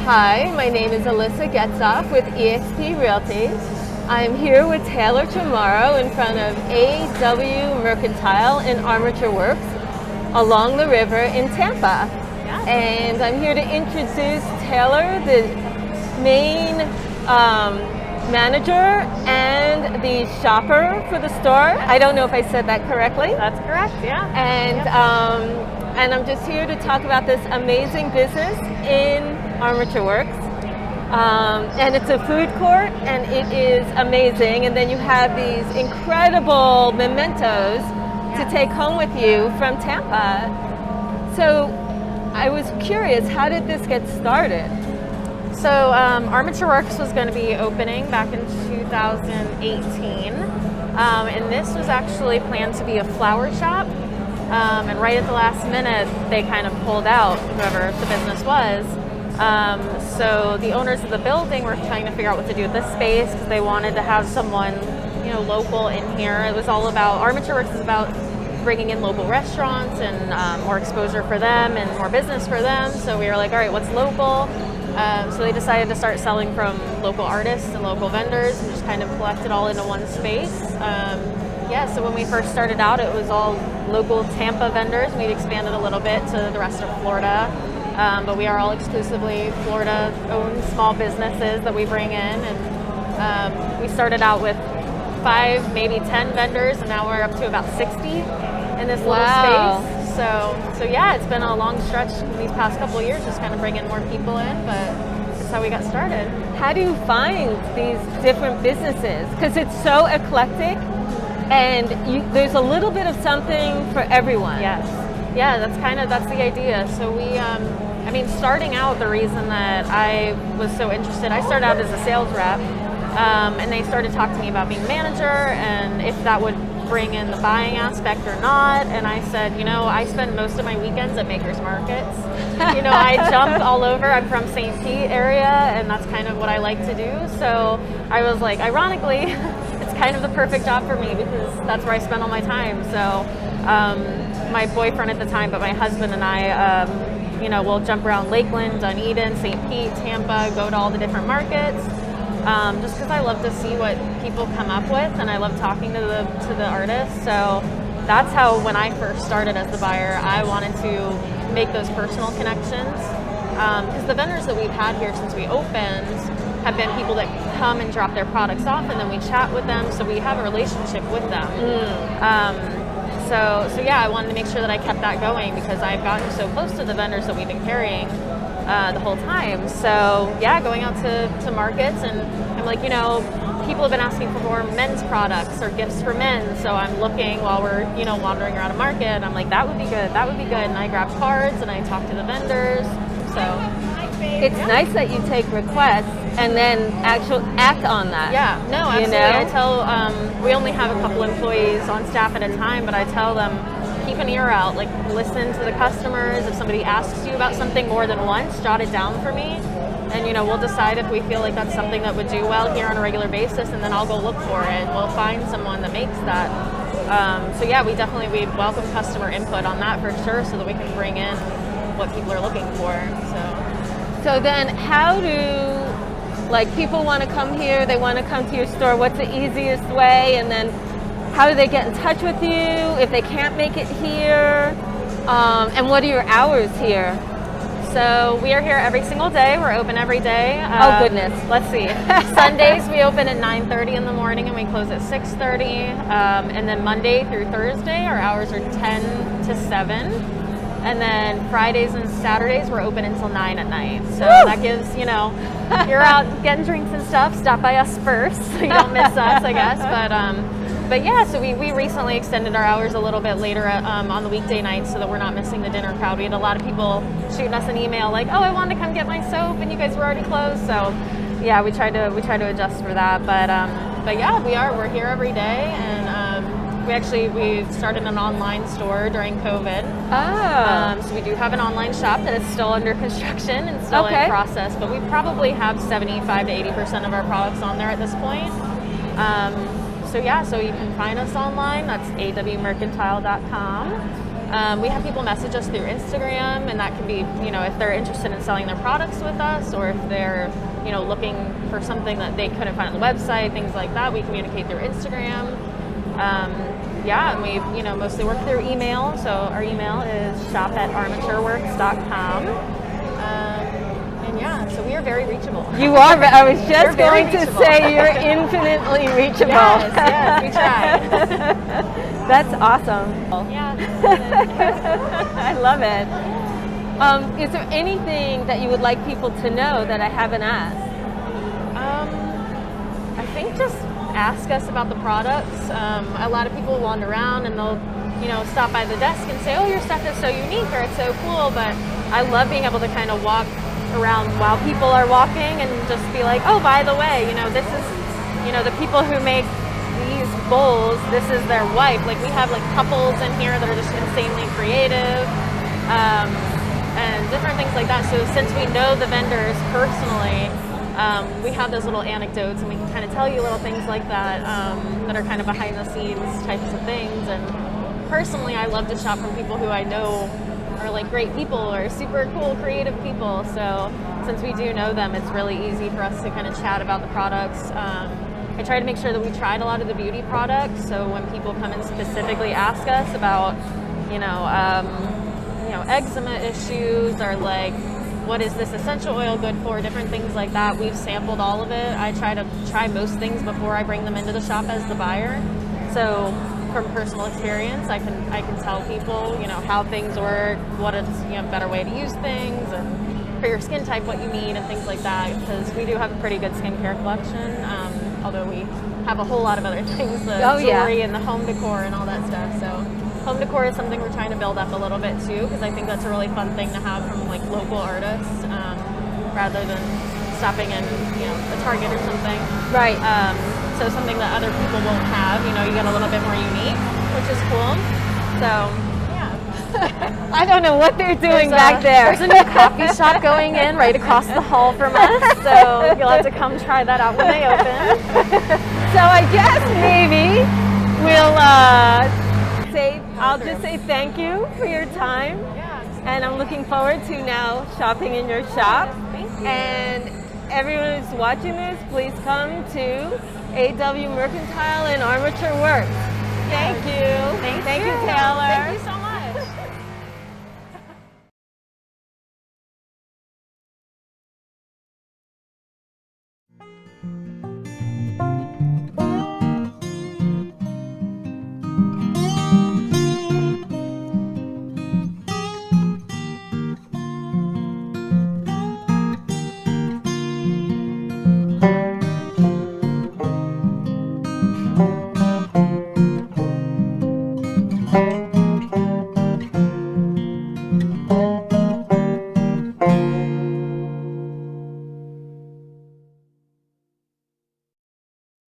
Hi, my name is Alyssa Getzoff with eXp Realty. I'm here with Taylor tomorrow in front of AW Mercantile in Armature Works along the river in Tampa. Yeah. And I'm here to introduce Taylor, the main manager and the shopper for the store. I don't know if I said that correctly. That's correct, yeah. And I'm just here to talk about this amazing business in Armature Works. And it's a food court and it is amazing. And then you have these incredible mementos to take home with you from Tampa. So I was curious, how did this get started? So Armature Works was going to be opening back in 2018. And this was actually planned to be a flower shop. And right at the last minute, they kind of pulled out, whoever the business was. So the owners of the building were trying to figure out what to do with this space because they wanted to have someone, local in here. It was all about, Armature Works is about bringing in local restaurants and more exposure for them and more business for them. So we were like, all right, what's local? So they decided to start selling from local artists and local vendors and just kind of collect it all into one space. So when we first started out, it was all local Tampa vendors. We've expanded a little bit to the rest of Florida. But we are all exclusively Florida-owned small businesses that we bring in. And we started out with 5, maybe 10 vendors, and now we're up to about 60 in this little space. So yeah, it's been a long stretch in these past couple of years, just kind of bringing more people in, but that's how we got started. How do you find these different businesses? Because it's so eclectic, and there's a little bit of something for everyone. Yes. Yeah, that's the idea. So we, starting out, the reason that I was so interested, I started out as a sales rep, and they started talking to me about being a manager and if that would bring in the buying aspect or not. And I said, I spend most of my weekends at makers markets. I jump all over. I'm from St. Pete area, and that's kind of what I like to do. So I was like, ironically, it's kind of the perfect job for me because that's where I spend all my time. So my boyfriend at the time, but my husband and I, we'll jump around Lakeland, Dunedin, St. Pete, Tampa, go to all the different markets, just because I love to see what people come up with, and I love talking to the artists. So that's how, when I first started as the buyer, I wanted to make those personal connections, because the vendors that we've had here since we opened have been people that come and drop their products off, and then we chat with them, so we have a relationship with them. So yeah, I wanted to make sure that I kept that going because I've gotten so close to the vendors that we've been carrying the whole time. So yeah, going out to markets, and I'm like, people have been asking for more men's products or gifts for men. So I'm looking while we're, wandering around a market. I'm like, that would be good. That would be good. And I grab cards and I talk to the vendors. So it's nice that you take requests and then actually act on that. Yeah, no, absolutely. I tell, we only have a couple employees on staff at a time, but I tell them, keep an ear out, like listen to the customers. If somebody asks you about something more than once, jot it down for me. And we'll decide if we feel like that's something that would do well here on a regular basis, and then I'll go look for it. We'll find someone that makes that. So yeah, we welcome customer input on that for sure, so that we can bring in what people are looking for. So then how do, people want to come here, they want to come to your store, what's the easiest way? And then how do they get in touch with you if they can't make it here? And what are your hours here? So we are here every single day. We're open every day. Oh goodness. Let's see. Sundays we open at 9:30 in the morning and we close at 6:30. And then Monday through Thursday our hours are 10 to 7. And then Fridays and Saturdays we're open until 9 at night. So that gives, you're out getting drinks and stuff, stop by us first so you don't miss us, I guess. But yeah, so we recently extended our hours a little bit later on the weekday nights so that we're not missing the dinner crowd. We had a lot of people shooting us an email like, oh, I wanted to come get my soap and you guys were already closed. So yeah, we try to adjust for that. But yeah, we're here every day, and we started an online store during COVID. So we do have an online shop that is still under construction and still in process, but we probably have 75 to 80% of our products on there at this point. So yeah, so you can find us online. That's awmercantile.com. We have people message us through Instagram, and that can be, if they're interested in selling their products with us, or if they're, looking for something that they couldn't find on the website, things like that. We communicate through Instagram. And we, mostly work through email. So our email is shop@armatureworks.com. So we are very reachable. You are. I was just going to say you're infinitely reachable. Yes, we try. That's awesome. Yeah. I love it. Is there anything that you would like people to know that I haven't asked? I think just ask us about the products. A lot of people wander around and they'll, stop by the desk and say, "Oh, your stuff is so unique," or "It's so cool." But I love being able to kind of walk around while people are walking and just be like, "Oh, by the way, this is, the people who make these bowls, this is their wife." Like, we have like couples in here that are just insanely creative, and different things like that. So since we know the vendors personally, we have those little anecdotes, and we can kind of tell you little things like that, that are kind of behind the scenes types of things. And personally, I love to shop from people who I know are like great people or super cool creative people. So since we do know them, it's really easy for us to kind of chat about the products. I try to make sure that we tried a lot of the beauty products, so when people come and specifically ask us about eczema issues, or like, what is this essential oil good for, different things like that, we've sampled all of it. I try to try most things before I bring them into the shop as the buyer. So from personal experience, I can tell people, how things work, what is, better way to use things, and for your skin type, what you need, and things like that. Because we do have a pretty good skincare collection, although we have a whole lot of other things, the jewelry and the home decor and all that stuff. So home decor is something we're trying to build up a little bit too, because I think that's a really fun thing to have from like local artists, rather than stopping in, a Target or something. Right. So something that other people won't have, you get a little bit more unique, which is cool. So, yeah. I don't know what they're doing back there. There's a new coffee shop going in right across the hall from us, so you'll have to come try that out when they open. So I guess maybe we'll I'll just say thank you for your time. Yeah. And I'm looking forward to now shopping in your shop. Thank you. And everyone who's watching this, please come to AW Mercantile and Armature Works. Thank you. Thank you, Taylor. Thank you so much.